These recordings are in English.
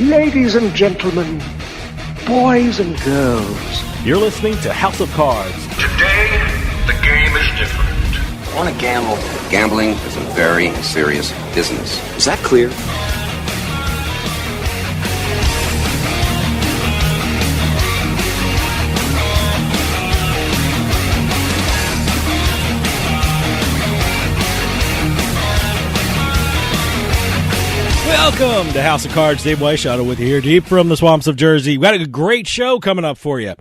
Ladies and gentlemen, boys and girls. You're listening to House of Cards. Today, the game is different. I want to gamble. Gambling is a very serious business. Is that clear? Welcome to House of Cards. Dave Weishaupt with you here, deep from the swamps of Jersey. We've got a great show coming up for you.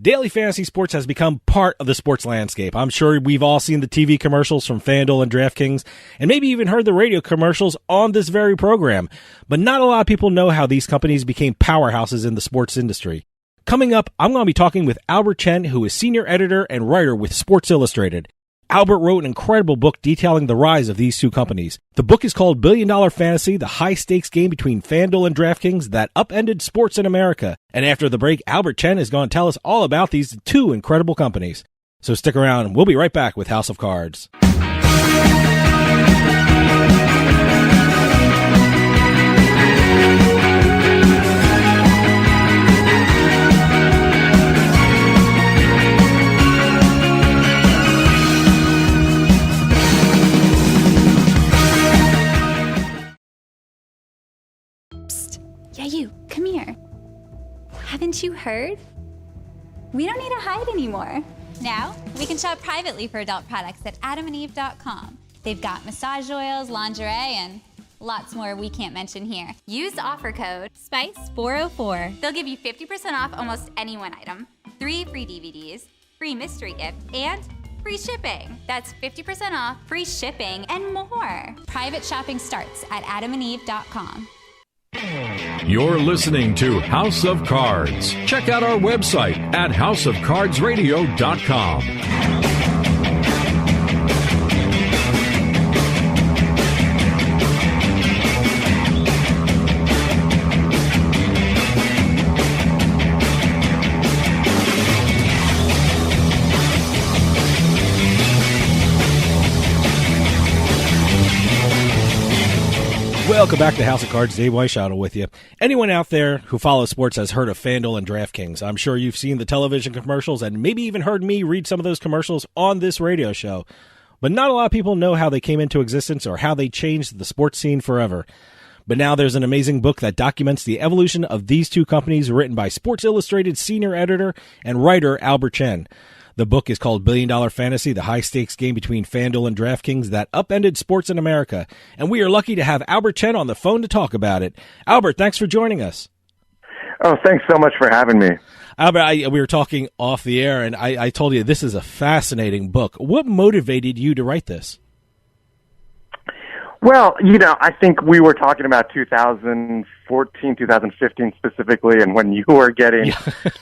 Daily fantasy sports has become part of the sports landscape. I'm sure we've all seen the TV commercials from FanDuel and DraftKings, and maybe even heard the radio commercials on this very program. But not a lot of people know how these companies became powerhouses in the sports industry. Coming up, I'm going to be talking with Albert Chen, who is senior editor and writer with Sports Illustrated. Albert wrote an incredible book detailing the rise of these two companies. The book is called $1 Billion Fantasy, the high-stakes game between FanDuel and DraftKings that upended sports in America. And after the break, Albert Chen is going to tell us all about these two incredible companies. So stick around, and we'll be right back with House of Cards. Yeah, you, come here. Haven't you heard? We don't need to hide anymore. Now, we can shop privately for adult products at adamandeve.com. They've got massage oils, lingerie, and lots more we can't mention here. Use offer code SPICE404. They'll give you 50% off almost any one item, 3 free DVDs, free mystery gift, and free shipping. That's 50% off, free shipping, and more. Private shopping starts at adamandeve.com. You're listening to House of Cards. Check out our website at houseofcardsradio.com. Welcome back to House of Cards. Dave Weishaupt with you. Anyone out there who follows sports has heard of FanDuel and DraftKings. I'm sure you've seen the television commercials and maybe even heard me read some of those commercials on this radio show. But not a lot of people know how they came into existence or how they changed the sports scene forever. But now there's an amazing book that documents the evolution of these two companies, written by Sports Illustrated senior editor and writer Albert Chen. The book is called $1 Billion Fantasy, the high-stakes game between FanDuel and DraftKings that upended sports in America. And we are lucky to have Albert Chen on the phone to talk about it. Albert, thanks for joining us. Oh, thanks so much for having me. Albert, we were talking off the air, and I told you this is a fascinating book. What motivated you to write this? Well, I think we were talking about 2014, 2015 specifically, and when you were getting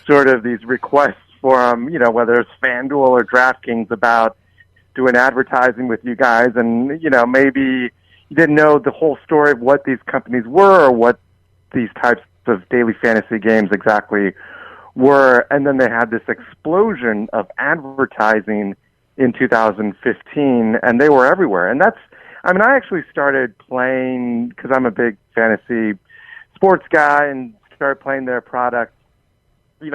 sort of these requests from, whether it's FanDuel or DraftKings about doing advertising with you guys. And, maybe you didn't know the whole story of what these companies were or what these types of daily fantasy games exactly were. And then they had this explosion of advertising in 2015, and they were everywhere. And I actually started playing, because I'm a big fantasy sports guy, and started playing their product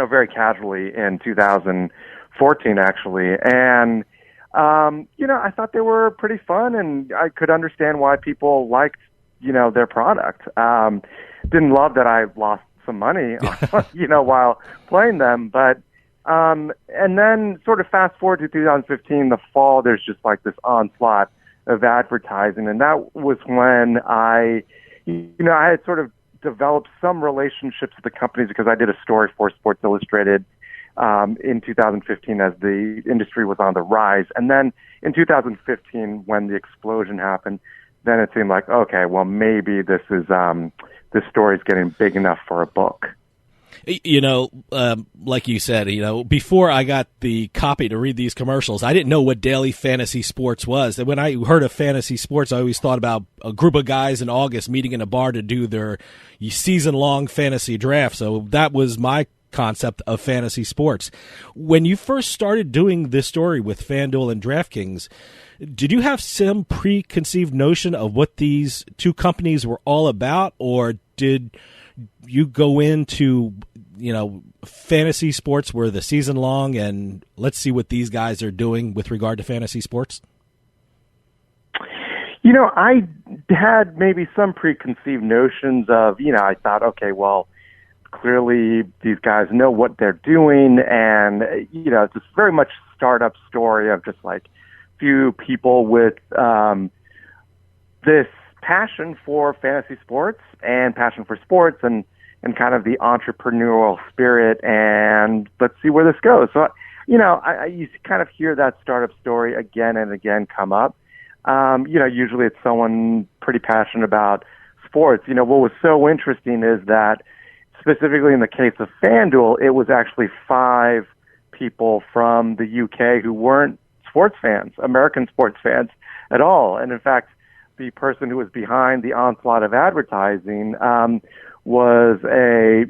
very casually in 2014, actually. And, I thought they were pretty fun, and I could understand why people liked, their product. Didn't love that I lost some money, while playing them. But, and then sort of fast forward to 2015, the fall, there's just like this onslaught of advertising. And that was when I had sort of developed some relationships with the companies, because I did a story for Sports Illustrated in 2015 as the industry was on the rise. And then in 2015, when the explosion happened, then it seemed like, okay, well, maybe this story's getting big enough for a book. Like you said, before I got the copy to read these commercials, I didn't know what daily fantasy sports was. When I heard of fantasy sports, I always thought about a group of guys in August meeting in a bar to do their season-long fantasy draft. So that was my concept of fantasy sports. When you first started doing this story with FanDuel and DraftKings, did you have some preconceived notion of what these two companies were all about, or did you go into, fantasy sports where the season long and let's see what these guys are doing with regard to fantasy sports? I had maybe some preconceived notions of, I thought, okay, well, clearly these guys know what they're doing, and, it's just very much startup story of just like few people with this passion for fantasy sports and passion for sports and kind of the entrepreneurial spirit, and let's see where this goes. So, you kind of hear that startup story again and again come up. Usually it's someone pretty passionate about sports. What was so interesting is that specifically in the case of FanDuel, it was actually 5 people from the UK who weren't sports fans, American sports fans at all. And in fact, the person who was behind the onslaught of advertising was a,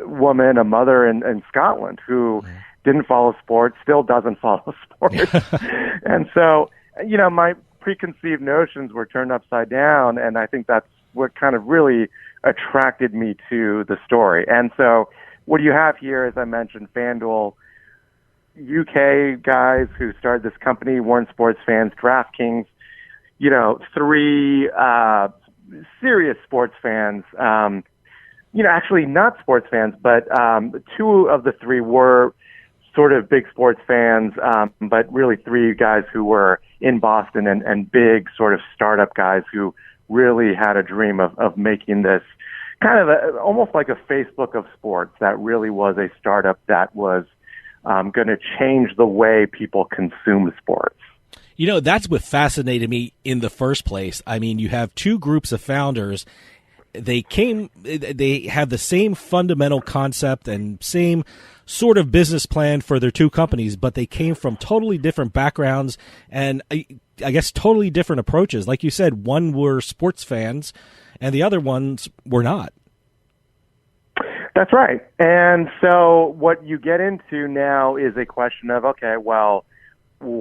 woman, a mother in Scotland who didn't follow sports, still doesn't follow sports. And so, my preconceived notions were turned upside down, and I think that's what kind of really attracted me to the story. And so what you have here, as I mentioned, FanDuel, UK guys who started this company, weren't sports fans, DraftKings, 3 serious sports fans, actually not sports fans, but 2 of the 3 were sort of big sports fans, but really 3 guys who were in Boston and big sort of startup guys who really had a dream of making this kind of almost like a Facebook of sports that really was a startup that was going to change the way people consume sports. That's what fascinated me in the first place. I mean, you have 2 groups of founders. They had the same fundamental concept and same sort of business plan for their 2 companies, but they came from totally different backgrounds and I guess totally different approaches. Like you said, one were sports fans and the other ones were not. That's right. And so what you get into now is a question of, okay, well,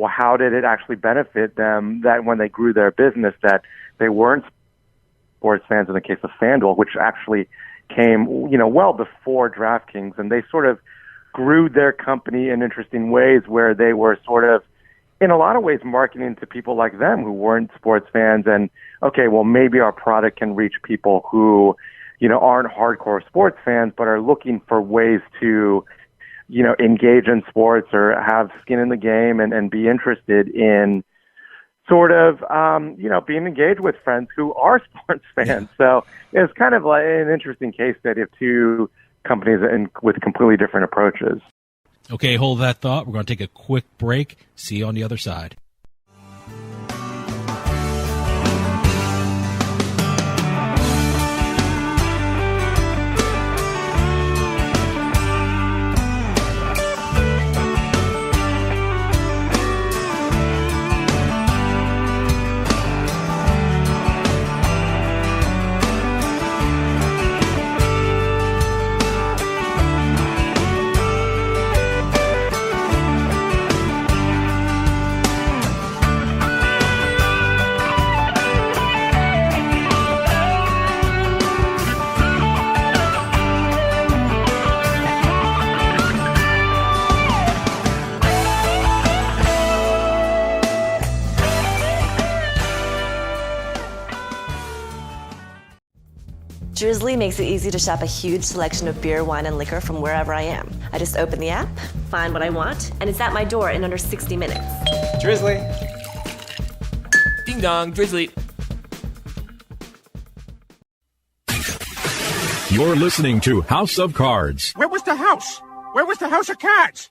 how did it actually benefit them that when they grew their business that they weren't sports fans in the case of FanDuel, which actually came, well before DraftKings, and they sort of grew their company in interesting ways where they were sort of, in a lot of ways, marketing to people like them who weren't sports fans. And, okay, well, maybe our product can reach people who, aren't hardcore sports fans, but are looking for ways to, engage in sports or have skin in the game and be interested in sort of, being engaged with friends who are sports fans. So it's kind of like an interesting case study of 2 companies with completely different approaches. Okay, hold that thought. We're going to take a quick break. See you on the other side. Drizzly makes it easy to shop a huge selection of beer, wine, and liquor from wherever I am. I just open the app, find what I want, and it's at my door in under 60 minutes. Drizzly. Ding dong, Drizzly. You're listening to House of Cards. Where was the house? Where was the House of Cards?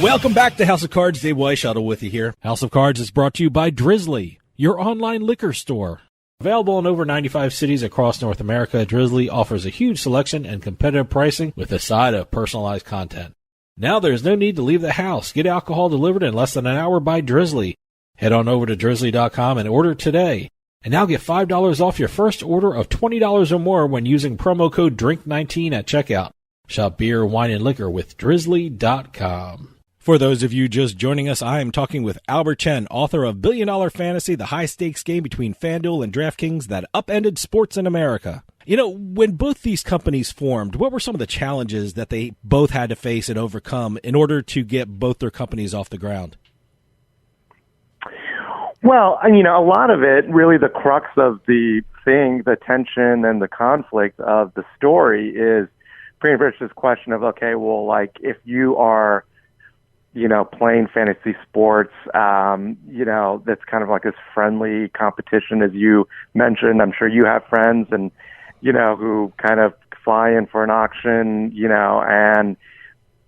Welcome back to House of Cards. Dave Weishuttle with you here. House of Cards is brought to you by Drizzly, your online liquor store. Available in over 95 cities across North America, Drizzly offers a huge selection and competitive pricing with a side of personalized content. Now there's no need to leave the house. Get alcohol delivered in less than an hour by Drizzly. Head on over to drizzly.com and order today. And now get $5 off your first order of $20 or more when using promo code DRINK19 at checkout. Shop beer, wine, and liquor with drizzly.com. For those of you just joining us, I am talking with Albert Chen, author of Billion Dollar Fantasy, the high-stakes game between FanDuel and DraftKings that upended sports in America. You know, when both these companies formed, what were some of the challenges that they both had to face and overcome in order to get both their companies off the ground? Well, you know, a lot of it, really the crux of the thing, the tension and the conflict of the story is pretty much this question of, okay, well, like, if you are, you know, playing fantasy sports, you know, that's kind of like this friendly competition, as you mentioned. I'm sure you have friends and, you know, who kind of fly in for an auction, you know, and,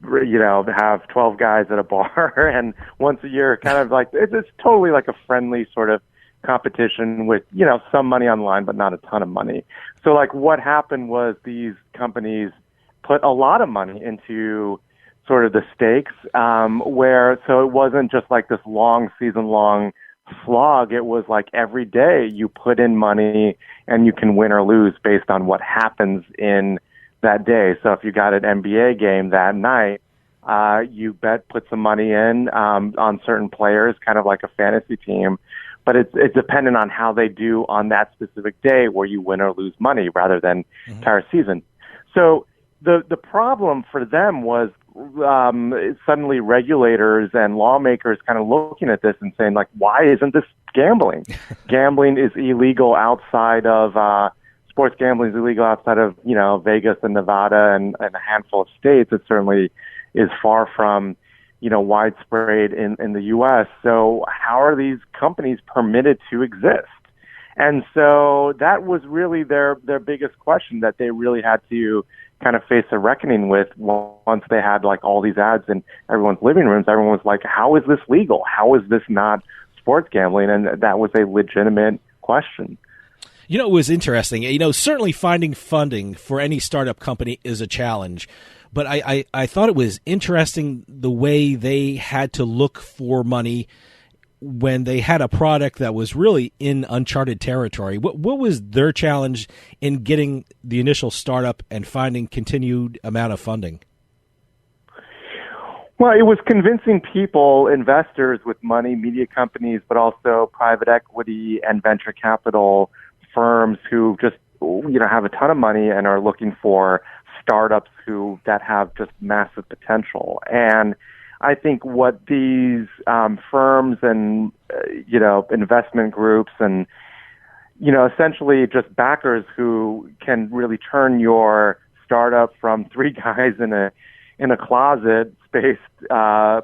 you know, have 12 guys at a bar and once a year kind of like, it's totally like a friendly sort of competition with, you know, some money online, but not a ton of money. So like what happened was these companies put a lot of money into sort of the stakes, where, so it wasn't just like this long season long slog. It was like every day you put in money and you can win or lose based on what happens in that day. So if you got an NBA game that night, you put some money in on certain players, kind of like a fantasy team, but it's dependent on how they do on that specific day where you win or lose money rather than entire season. So the problem for them was suddenly regulators and lawmakers kind of looking at this and saying, like, why isn't this gambling? Gambling is illegal outside of sports gambling is illegal outside of, you know, Vegas and Nevada and a handful of states. It certainly is far from, you know, widespread in the U.S. So how are these companies permitted to exist? And so that was really their biggest question that they really had to kind of face a reckoning with once they had like all these ads in everyone's living rooms. Everyone was like, how is this legal? How is this not sports gambling? And that was a legitimate question. You know, it was interesting. You know, certainly finding funding for any startup company is a challenge. But I thought it was interesting the way they had to look for money when they had a product that was really in uncharted territory. What was their challenge in getting the initial startup and finding continued amount of funding? Well, it was convincing people, investors with money, media companies, but also private equity and venture capital firms who just, you know, have a ton of money and are looking for startups that have just massive potential. And I think what these firms and, you know, investment groups and, you know, essentially just backers who can really turn your startup from three guys in a closet spaced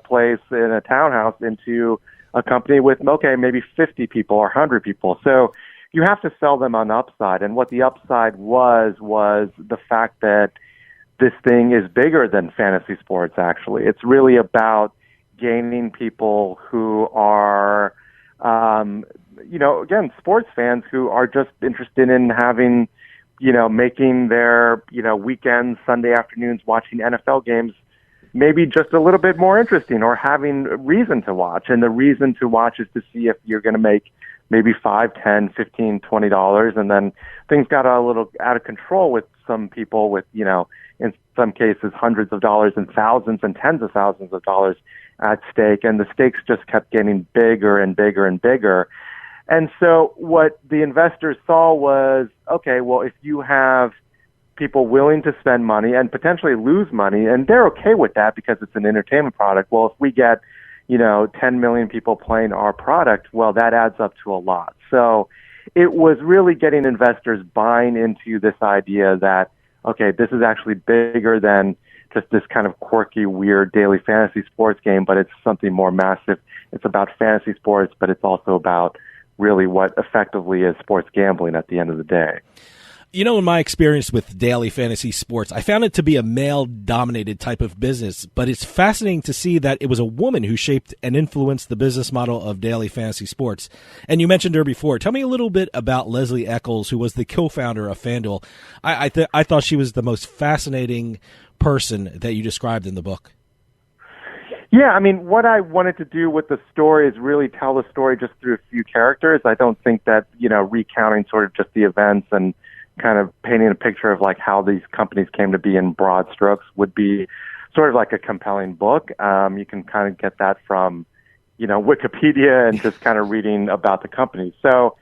place in a townhouse into a company with, okay, maybe 50 people or 100 people. So you have to sell them on upside. And what the upside was the fact that this thing is bigger than fantasy sports, actually. It's really about gaining people who are, you know, again, sports fans who are just interested in having, you know, making their, you know, weekends, Sunday afternoons, watching NFL games maybe just a little bit more interesting or having reason to watch. And the reason to watch is to see if you're going to make maybe $5, $10, $15, $20. And then things got a little out of control with some people with, you know, in some cases, hundreds of dollars and thousands and tens of thousands of dollars at stake. And the stakes just kept getting bigger and bigger and bigger. And so what the investors saw was, okay, well, if you have people willing to spend money and potentially lose money, and they're okay with that because it's an entertainment product. Well, if we get, you know, 10 million people playing our product, well, that adds up to a lot. So it was really getting investors buying into this idea that, okay, this is actually bigger than just this kind of quirky, weird daily fantasy sports game, but it's something more massive. It's about fantasy sports, but it's also about really what effectively is sports gambling at the end of the day. You know, in my experience with daily fantasy sports, I found it to be a male-dominated type of business, but it's fascinating to see that it was a woman who shaped and influenced the business model of daily fantasy sports. And you mentioned her before. Tell me a little bit about Leslie Eccles, who was the co-founder of FanDuel. I thought she was the most fascinating person that you described in the book. Yeah, I mean, what I wanted to do with the story is really tell the story just through a few characters. I don't think that, recounting sort of just the events and kind of painting a picture of like how these companies came to be in broad strokes would be sort of like a compelling book. You can kind of get that from, Wikipedia and just kind of reading about the companies. So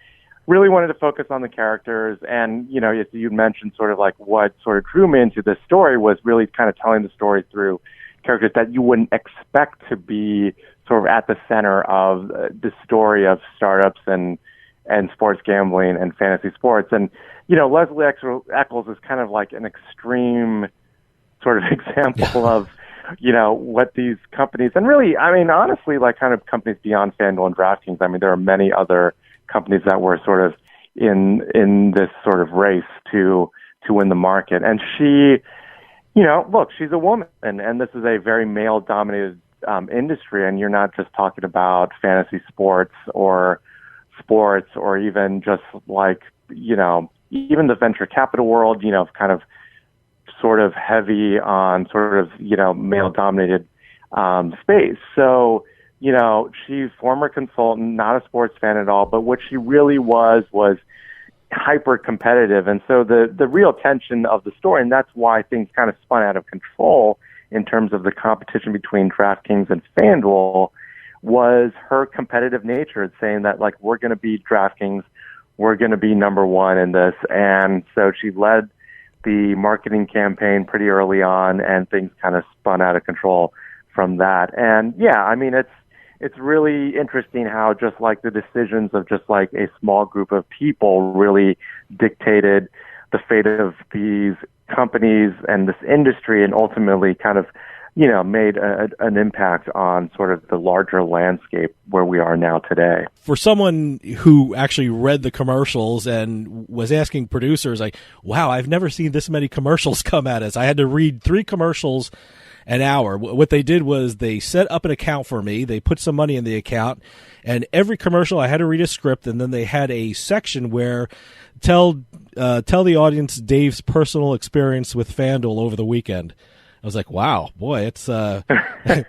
really wanted to focus on the characters. And, as you mentioned, sort of like what sort of drew me into this story was really kind of telling the story through characters that you wouldn't expect to be sort of at the center of the story of startups and sports gambling and fantasy sports. And, Leslie Eccles is kind of like an extreme sort of example of, what these companies, and really, I mean, honestly, like kind of companies beyond FanDuel and DraftKings. I mean, there are many other companies that were sort of in this sort of race to win the market. And she, look, she's a woman, and this is a very male-dominated industry, and you're not just talking about fantasy sports or even just like, even the venture capital world, kind of sort of heavy on sort of, male-dominated space. So, she's former consultant, not a sports fan at all, but what she really was hyper competitive. And so the real tension of the story, and that's why things kind of spun out of control in terms of the competition between DraftKings and FanDuel, was her competitive nature. It's saying that, like, we're going to beat DraftKings, we're going to be number one in this. And so she led the marketing campaign pretty early on, and things kind of spun out of control from that. And yeah, I mean, it's really interesting how just like the decisions of just like a small group of people really dictated the fate of these companies and this industry, and ultimately kind of, made an impact on sort of the larger landscape where we are now today. For someone who actually read the commercials and was asking producers, like, wow, I've never seen this many commercials come at us. I had to read 3 commercials an hour. What they did was they set up an account for me. They put some money in the account, and every commercial I had to read a script, and then they had a section where tell the audience Dave's personal experience with FanDuel over the weekend. I was like, wow, boy, it's pretty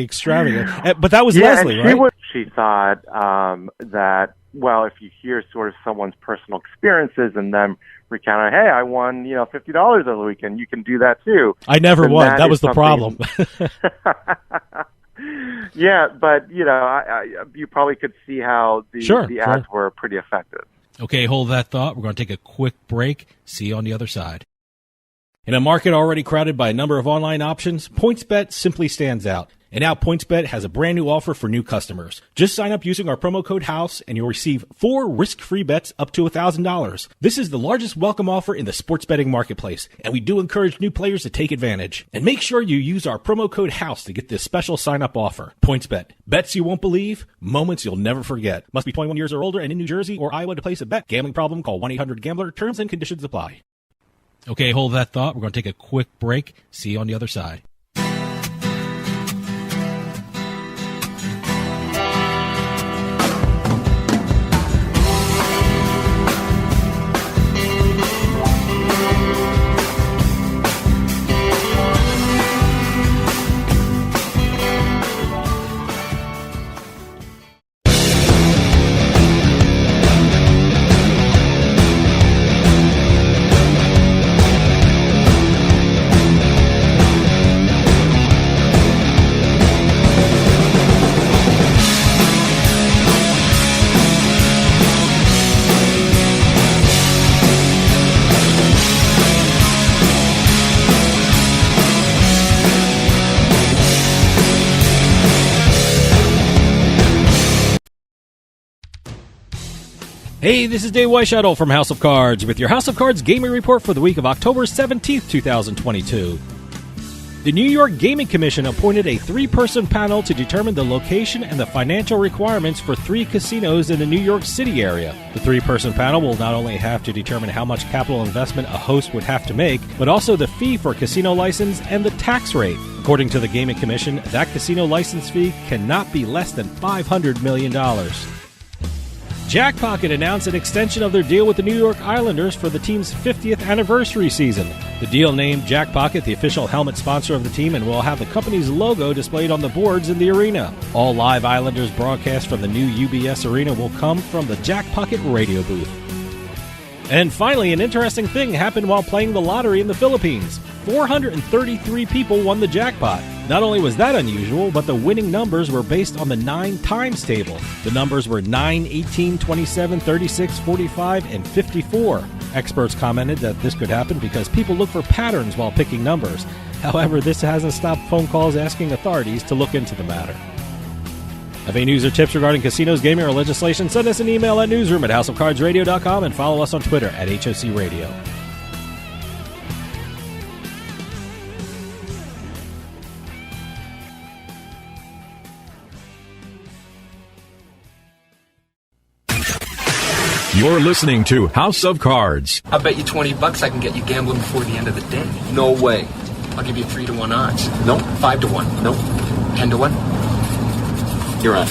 extravagant. But that was Leslie, right? She thought that, well, if you hear sort of someone's personal experiences and them recounting, hey, I won, $50 over the weekend, you can do that too. I never won. That was the problem. Yeah, but, you probably could see how the ads were pretty effective. Okay, hold that thought. We're going to take a quick break. See you on the other side. In a market already crowded by a number of online options, PointsBet simply stands out. And now PointsBet has a brand new offer for new customers. Just sign up using our promo code HOUSE and you'll receive 4 risk-free bets up to $1,000. This is the largest welcome offer in the sports betting marketplace, and we do encourage new players to take advantage. And make sure you use our promo code HOUSE to get this special sign-up offer. PointsBet. Bets you won't believe, moments you'll never forget. Must be 21 years or older and in New Jersey or Iowa to place a bet. Gambling problem? Call 1-800-GAMBLER. Terms and conditions apply. Okay, hold that thought. We're going to take a quick break. See you on the other side. Hey, this is Dave Weishuttle from House of Cards with your House of Cards gaming report for the week of October 17th, 2022. The New York Gaming Commission appointed a 3-person panel to determine the location and the financial requirements for 3 casinos in the New York City area. The 3-person panel will not only have to determine how much capital investment a host would have to make, but also the fee for casino license and the tax rate. According to the Gaming Commission, that casino license fee cannot be less than $500 million. Jackpocket announced an extension of their deal with the New York Islanders for the team's 50th anniversary season. The deal named Jackpocket the official helmet sponsor of the team and will have the company's logo displayed on the boards in the arena. All live Islanders broadcasts from the new UBS Arena will come from the Jackpocket radio booth. And finally, an interesting thing happened while playing the lottery in the Philippines. 433 people won the jackpot. Not only was that unusual, but the winning numbers were based on the 9 times table. The numbers were 9, 18, 27, 36, 45, and 54. Experts commented that this could happen because people look for patterns while picking numbers. However, this hasn't stopped phone calls asking authorities to look into the matter. Have any news or tips regarding casinos, gaming, or legislation? Send us an email at newsroom@houseofcardsradio.com and follow us on Twitter at HOC Radio. You're listening to House of Cards. I'll bet you $20 I can get you gambling before the end of the day. No way. I'll give you 3-1 odds. No. 5-1. No. 10-1. You're on.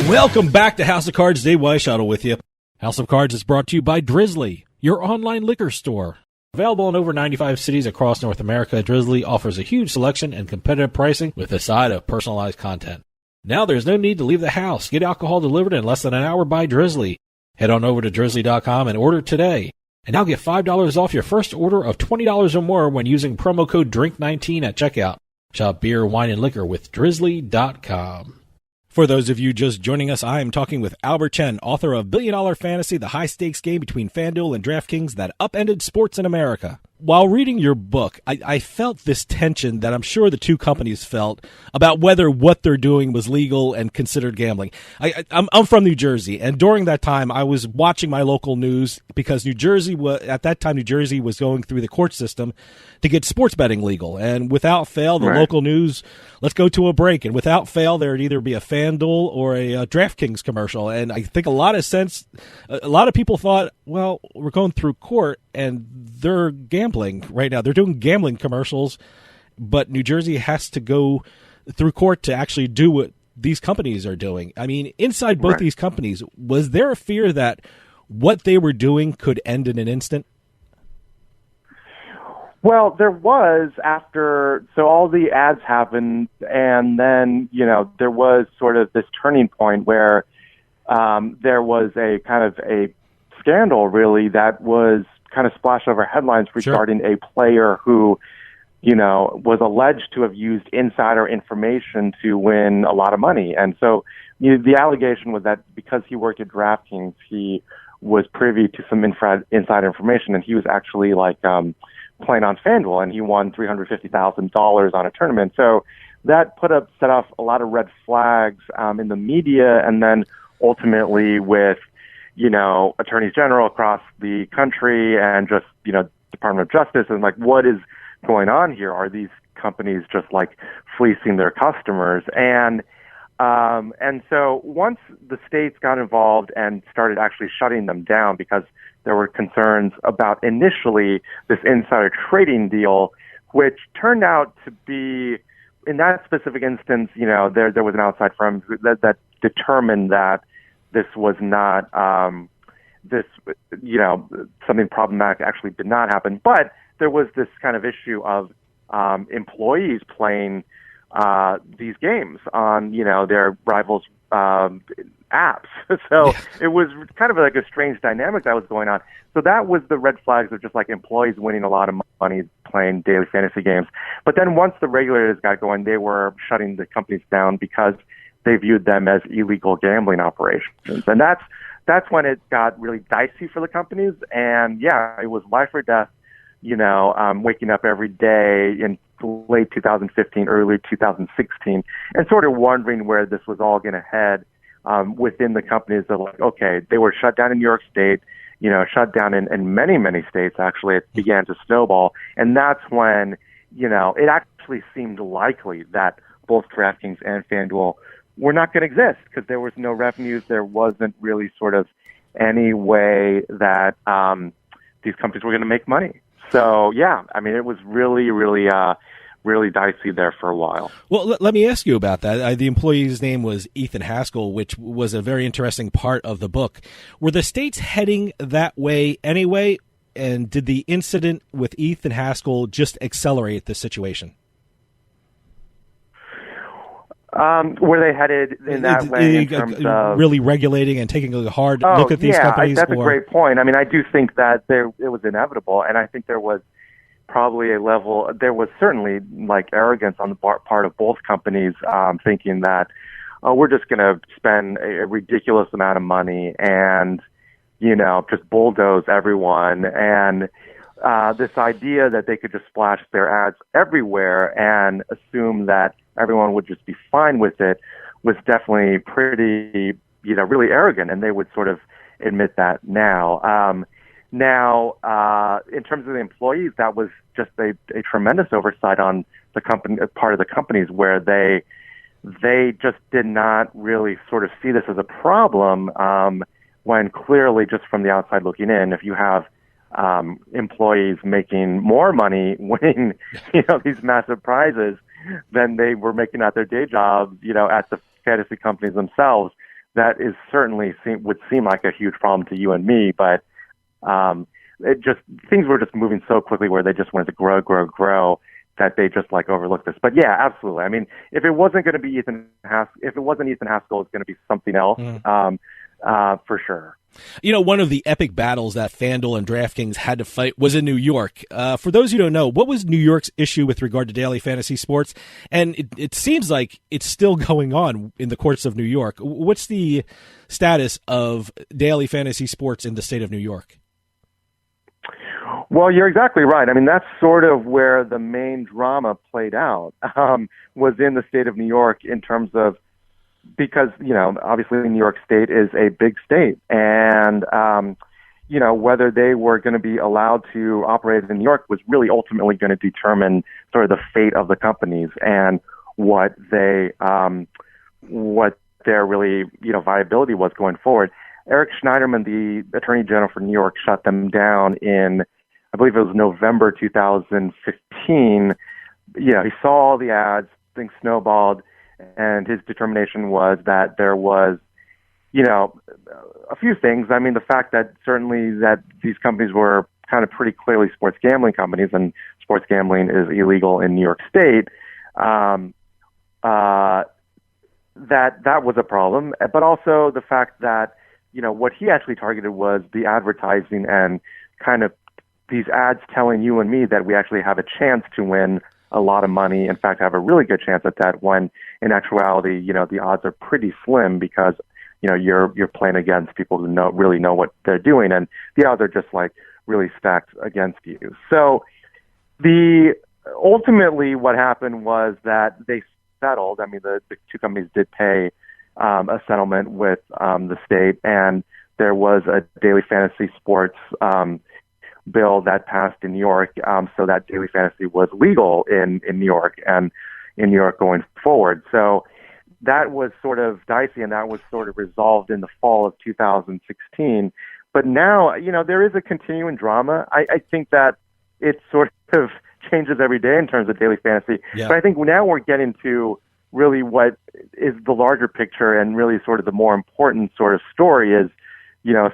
Welcome back to House of Cards. Dave Weishuttle with you. House of Cards is brought to you by Drizzly, your online liquor store. Available in over 95 cities across North America, Drizzly offers a huge selection and competitive pricing with a side of personalized content. Now there's no need to leave the house. Get alcohol delivered in less than an hour by Drizzly. Head on over to drizzly.com and order today. And now get $5 off your first order of $20 or more when using promo code DRINK19 at checkout. Shop beer, wine, and liquor with drizzly.com. For those of you just joining us, I am talking with Albert Chen, author of Billion Dollar Fantasy, the high-stakes game between FanDuel and DraftKings that upended sports in America. While reading your book, I felt this tension that I'm sure the two companies felt about whether what they're doing was legal and considered gambling. I'm from New Jersey, and during that time, I was watching my local news because New Jersey was going through the court system to get sports betting legal. And without fail, the local news, let's go to a break. And without fail, there would either be a FanDuel or a DraftKings commercial. And I think a lot of people thought, well, we're going through court and they're gambling right now. They're doing gambling commercials, but New Jersey has to go through court to actually do what these companies are doing. I mean, inside both these companies, was there a fear that what they were doing could end in an instant? Well, there was so all the ads happened, and then, there was sort of this turning point where there was a kind of a scandal, really, that was kind of splashed over headlines regarding a player who, was alleged to have used insider information to win a lot of money. And so the allegation was that because he worked at DraftKings, he was privy to some insider information, and he was actually playing on FanDuel, and he won $350,000 on a tournament. So that set off a lot of red flags in the media, and then ultimately with, attorneys general across the country and just, Department of Justice, and what is going on here? Are these companies just fleecing their customers? And so once the states got involved and started actually shutting them down because there were concerns about initially this insider trading deal, which turned out to be, in that specific instance, there was an outside firm that determined that this was not, something problematic actually did not happen. But there was this kind of issue of employees playing these games on, their rivals' apps. So it was kind of like a strange dynamic that was going on. So that was the red flags of just employees winning a lot of money playing daily fantasy games. But then once the regulators got going, they were shutting the companies down because they viewed them as illegal gambling operations. And that's when it got really dicey for the companies. And it was life or death, waking up every day in late 2015, early 2016, and sort of wondering where this was all going to head. Within the companies that they were shut down in New York State, shut down in many, many states, actually. It began to snowball. And that's when, it actually seemed likely that both DraftKings and FanDuel were not going to exist because there was no revenues. There wasn't really sort of any way that these companies were going to make money. So, yeah, I mean, it was really, really, really dicey there for a while. Well, let me ask you about that. The employee's name was Ethan Haskell, which was a very interesting part of the book. Were the states heading that way anyway? And did the incident with Ethan Haskell just accelerate the situation? Were they headed in that way in terms of really regulating and taking a hard look at these companies? That's a great point. I mean, I do think that it was inevitable, and I think there was probably there was certainly like arrogance on the part of both companies, thinking that, we're just going to spend a ridiculous amount of money and, just bulldoze everyone. And this idea that they could just splash their ads everywhere and assume that everyone would just be fine with it was definitely pretty, really arrogant, and they would sort of admit that now. In terms of the employees, that was just a tremendous oversight on the company, part of the companies, where they just did not really sort of see this as a problem, when clearly, just from the outside looking in, if you have employees making more money, winning, these massive prizes than they were making at their day jobs, at the fantasy companies themselves, that is certainly would seem like a huge problem to you and me. But things were just moving so quickly where they just wanted to grow that they just overlooked this. But yeah, absolutely. I mean, if it wasn't going to be Ethan Haskell, it was going to be something else. For sure. One of the epic battles that FanDuel and DraftKings had to fight was in New York. For those who don't know, what was New York's issue with regard to daily fantasy sports? And it seems like it's still going on in the courts of New York. What's the status of daily fantasy sports in the state of New York? Well, you're exactly right. I mean, that's sort of where the main drama played out, was in the state of New York in terms of, because, obviously New York State is a big state, and, whether they were going to be allowed to operate in New York was really ultimately going to determine sort of the fate of the companies and what their really, viability was going forward. Eric Schneiderman, the Attorney General for New York, shut them down in, I believe it was November 2015. He saw all the ads, things snowballed, and his determination was that there was, a few things. I mean, the fact that certainly that these companies were kind of pretty clearly sports gambling companies, and sports gambling is illegal in New York State, that was a problem. But also the fact that, what he actually targeted was the advertising and kind of these ads telling you and me that we actually have a chance to win a lot of money. In fact, have a really good chance at that, when in actuality, the odds are pretty slim because, you're playing against people who really know what they're doing, and the odds are just really stacked against you. So ultimately what happened was that they settled. I mean, the two companies did pay a settlement with the state, and there was a daily fantasy sports bill that passed in New York, so that daily fantasy was legal in New York and in New York going forward. So that was sort of dicey, and that was sort of resolved in the fall of 2016. But now, there is a continuing drama. I think that it sort of changes every day in terms of daily fantasy. Yeah. But I think now we're getting to really what is the larger picture, and really sort of the more important sort of story is,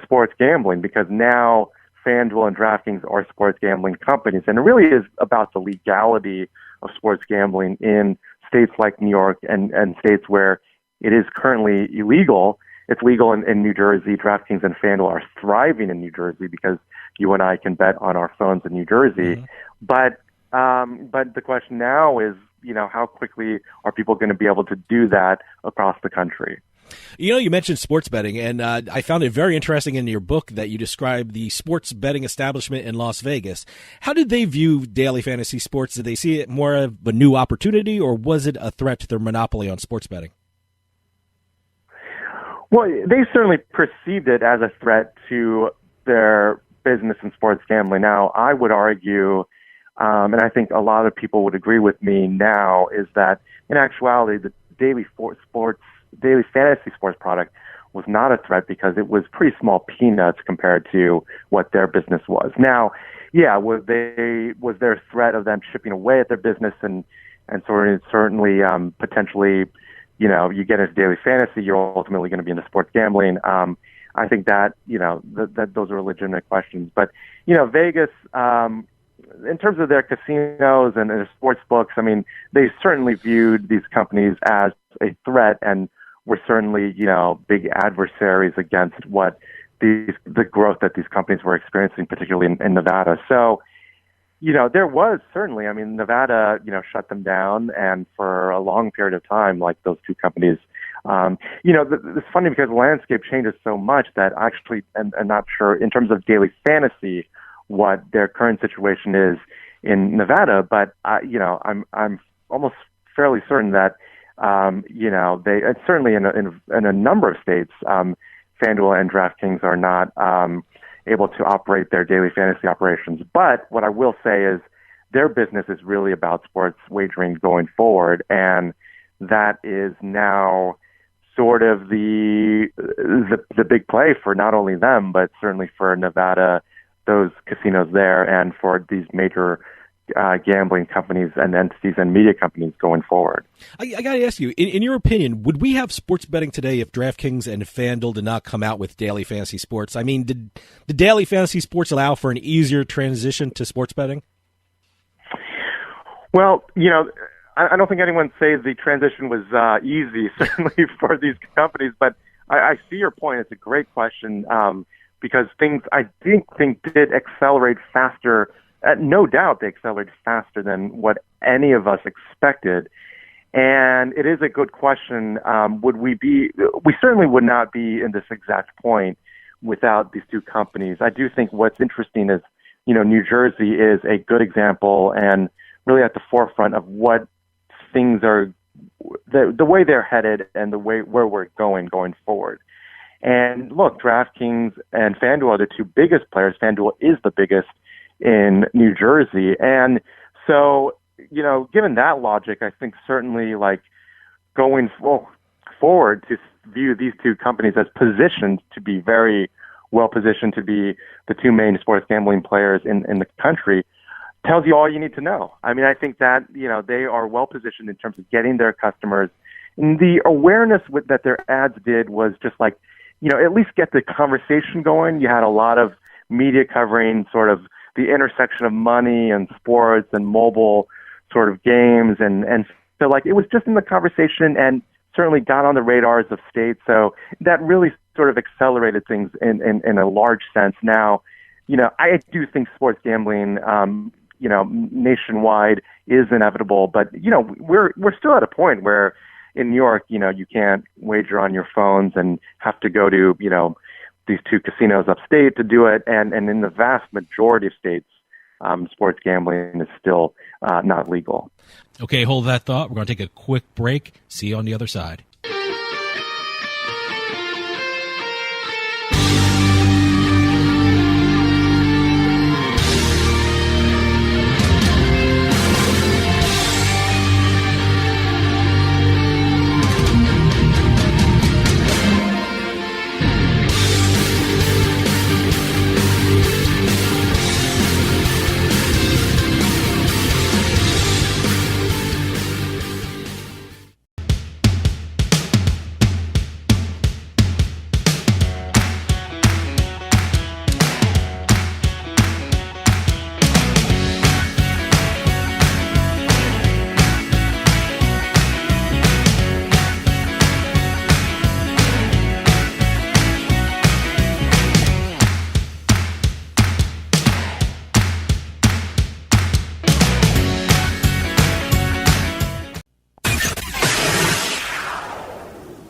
sports gambling, because now FanDuel and DraftKings are sports gambling companies, and it really is about the legality of sports gambling in states like New York and states where it is currently illegal. It's legal in New Jersey. DraftKings and FanDuel are thriving in New Jersey because you and I can bet on our phones in New Jersey. Mm-hmm. But the question now is, how quickly are people going to be able to do that across the country? You mentioned sports betting, and I found it very interesting in your book that you described the sports betting establishment in Las Vegas. How did they view daily fantasy sports? Did they see it more of a new opportunity, or was it a threat to their monopoly on sports betting? Well, they certainly perceived it as a threat to their business in sports gambling. Now, I would argue and I think a lot of people would agree with me now, is that in actuality, the daily fantasy sports product was not a threat because it was pretty small peanuts compared to what their business was. Now, yeah, was there a threat of them chipping away at their business and certainly potentially, you get into daily fantasy, you're ultimately going to be into sports gambling. I think that, that those are legitimate questions. But, Vegas, in terms of their casinos and their sports books, I mean, they certainly viewed these companies as a threat and were certainly, big adversaries against the growth that these companies were experiencing, particularly in Nevada. So, there was certainly, Nevada, shut them down, and for a long period of time, like those two companies, it's funny because the landscape changes so much that actually, I'm not sure in terms of daily fantasy what their current situation is in Nevada, but I'm almost fairly certain that they certainly in a number of states, FanDuel and DraftKings are not able to operate their daily fantasy operations. But what I will say is their business is really about sports wagering going forward, and that is now sort of the big play for not only them, but certainly for Nevada, those casinos there, and for these major gambling companies and entities and media companies going forward. I got to ask you, in your opinion, would we have sports betting today if DraftKings and FanDuel did not come out with daily fantasy sports? I mean, did the daily fantasy sports allow for an easier transition to sports betting? Well, I don't think anyone say the transition was easy, certainly for these companies, but I see your point. It's a great question because things, I think did accelerate faster. No doubt they accelerated faster than what any of us expected. And it is a good question. We certainly would not be in this exact point without these two companies. I do think what's interesting is, New Jersey is a good example and really at the forefront of what things are, the way they're headed and the way where we're going forward. And look, DraftKings and FanDuel are the two biggest players. FanDuel is the biggest in New Jersey. And so, given that logic, I think certainly going forward to view these two companies as positioned to be very well positioned to be the two main sports gambling players in the country tells you all you need to know. I mean, I think that, they are well positioned in terms of getting their customers. And the awareness that their ads did was just at least get the conversation going. You had a lot of media covering sort of the intersection of money and sports and mobile sort of games. And so it was just in the conversation and certainly got on the radars of states. So that really sort of accelerated things in a large sense. Now, I do think sports gambling, nationwide is inevitable, but, we're still at a point where in New York, you can't wager on your phones and have to go to, these two casinos upstate to do it. And in the vast majority of states, sports gambling is still not legal. Okay, hold that thought. We're going to take a quick break. See you on the other side.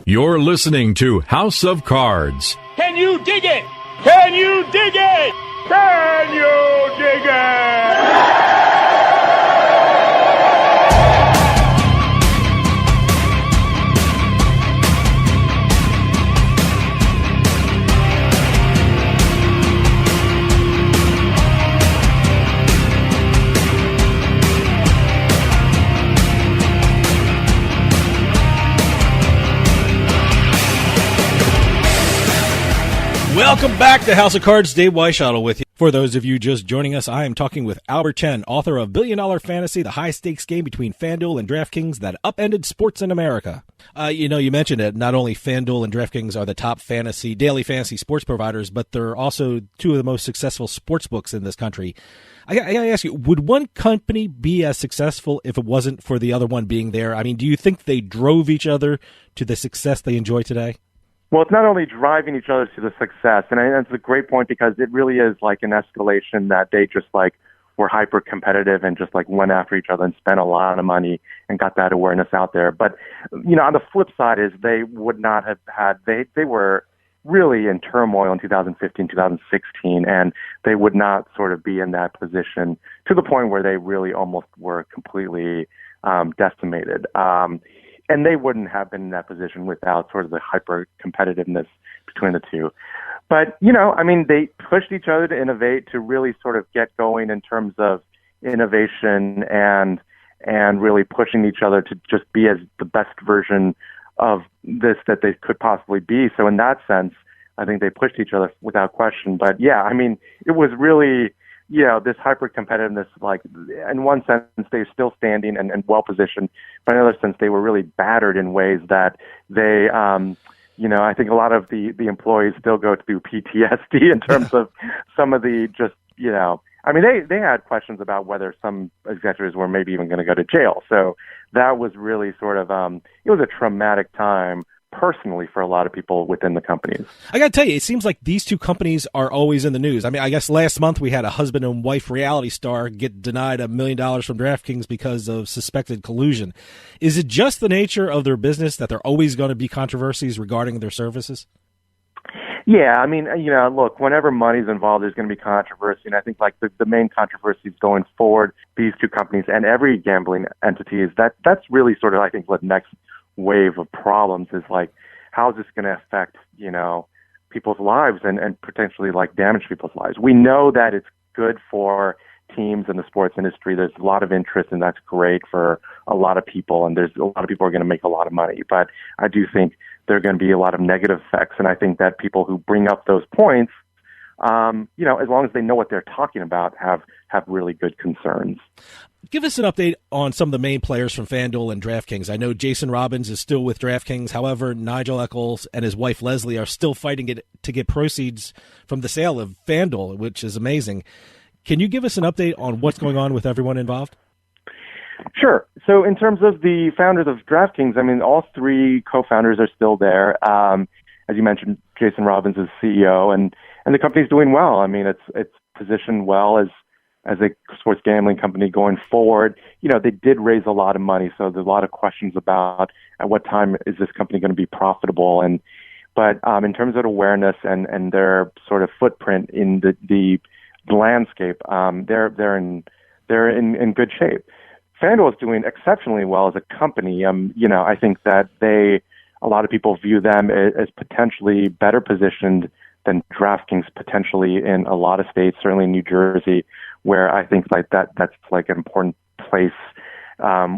You're listening to House of Cards. Can you dig it? Can you dig it? Can you dig it? Welcome back to House of Cards. Dave Weishottle with you. For those of you just joining us, I am talking with Albert Chen, author of Billion Dollar Fantasy, the high-stakes game between FanDuel and DraftKings that upended sports in America. You mentioned it. Not only FanDuel and DraftKings are the top daily fantasy sports providers, but they're also two of the most successful sports books in this country. I gotta ask you, would one company be as successful if it wasn't for the other one being there? I mean, do you think they drove each other to the success they enjoy today? Well, it's not only driving each other to the success, and it's a great point because it really is like an escalation that they just like were hyper competitive and just like went after each other and spent a lot of money and got that awareness out there. But, on the flip side is they would not have had, they were really in turmoil in 2015, 2016, and they would not sort of be in that position to the point where they really almost were completely decimated. And they wouldn't have been in that position without sort of the hyper competitiveness between the two. But, they pushed each other to innovate, to really sort of get going in terms of innovation and really pushing each other to just be as the best version of this that they could possibly be. So in that sense, I think they pushed each other without question. But yeah, it was really, this hyper competitiveness, like in one sense, they're still standing and well positioned, but in another sense, they were really battered in ways that they, I think a lot of the employees still go through PTSD in terms of some of the just, they had questions about whether some executives were maybe even going to go to jail. So that was really sort of, it was a traumatic time personally for a lot of people within the companies. I got to tell you, it seems like these two companies are always in the news. I guess last month we had a husband and wife reality star get denied $1 million from DraftKings because of suspected collusion. Is it just the nature of their business that there are always going to be controversies regarding their services? Yeah, look, whenever money's involved, there's going to be controversy. And I think like the main controversies going forward, these two companies and every gambling entity is that's really sort of, I think, what next wave of problems is like, how is this going to affect, people's lives and potentially like damage people's lives? We know that it's good for teams in the sports industry. There's a lot of interest and that's great for a lot of people. And there's a lot of people who are going to make a lot of money, but I do think there are going to be a lot of negative effects. And I think that people who bring up those points, as long as they know what they're talking about, have really good concerns. Give us an update on some of the main players from FanDuel and DraftKings. I know Jason Robbins is still with DraftKings. However, Nigel Eccles and his wife Leslie are still fighting to get proceeds from the sale of FanDuel, which is amazing. Can you give us an update on what's going on with everyone involved? Sure. So in terms of the founders of DraftKings, all three co-founders are still there. As you mentioned, Jason Robbins is CEO, and the company's doing well. It's positioned well as a sports gambling company going forward. They did raise a lot of money, so there's a lot of questions about at what time is this company going to be profitable. But in terms of awareness and their sort of footprint in the landscape, they're in good shape. FanDuel is doing exceptionally well as a company. I think that a lot of people view them as potentially better positioned than DraftKings potentially in a lot of states, certainly in New Jersey, where I think like that's like an important place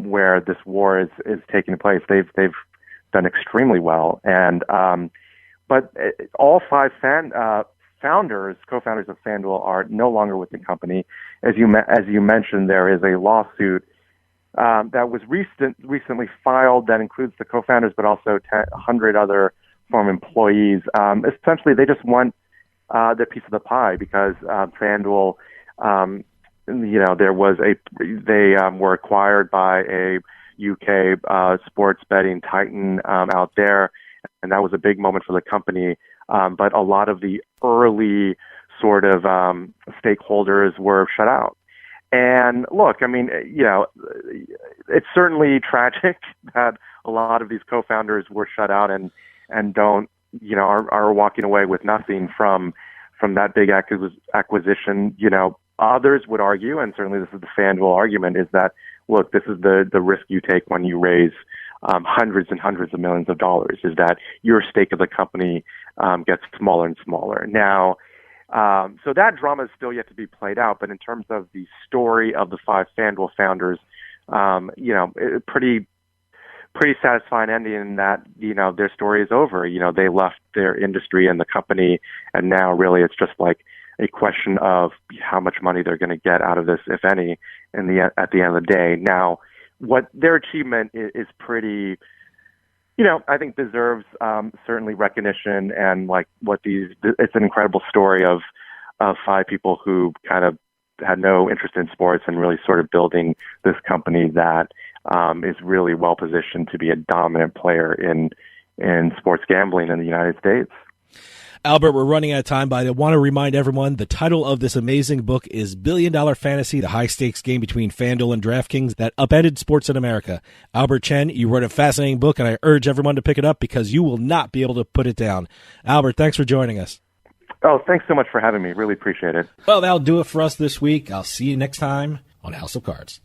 where this war is taking place. They've done extremely well, and but all five co-founders of FanDuel are no longer with the company. As you mentioned, there is a lawsuit that was recently filed that includes the co-founders, but also 100 other former employees. Essentially, they just want their piece of the pie because FanDuel, they were acquired by a UK sports betting titan out there, and that was a big moment for the company. But a lot of the early sort of stakeholders were shut out. And look, it's certainly tragic that a lot of these co-founders were shut out and don't, are walking away with nothing from that big acquisition. Others would argue, and certainly this is the FanDuel argument, is that, look, this is the risk you take when you raise hundreds and hundreds of millions of dollars, is that your stake of the company gets smaller and smaller. Now, so that drama is still yet to be played out, but in terms of the story of the five FanDuel founders, pretty pretty satisfying ending in that, their story is over. They left their industry and the company, and now really it's just like a question of how much money they're going to get out of this, if any, at the end of the day. Now, what their achievement is pretty, I think deserves certainly recognition, and like it's an incredible story of 5 people who kind of had no interest in sports and really sort of building this company that is really well positioned to be a dominant player in sports gambling in the United States. Albert, we're running out of time, but I want to remind everyone the title of this amazing book is $1 Billion Fantasy, the high-stakes game between FanDuel and DraftKings that upended sports in America. Albert Chen, you wrote a fascinating book, and I urge everyone to pick it up because you will not be able to put it down. Albert, thanks for joining us. Oh, thanks so much for having me. Really appreciate it. Well, that'll do it for us this week. I'll see you next time on House of Cards.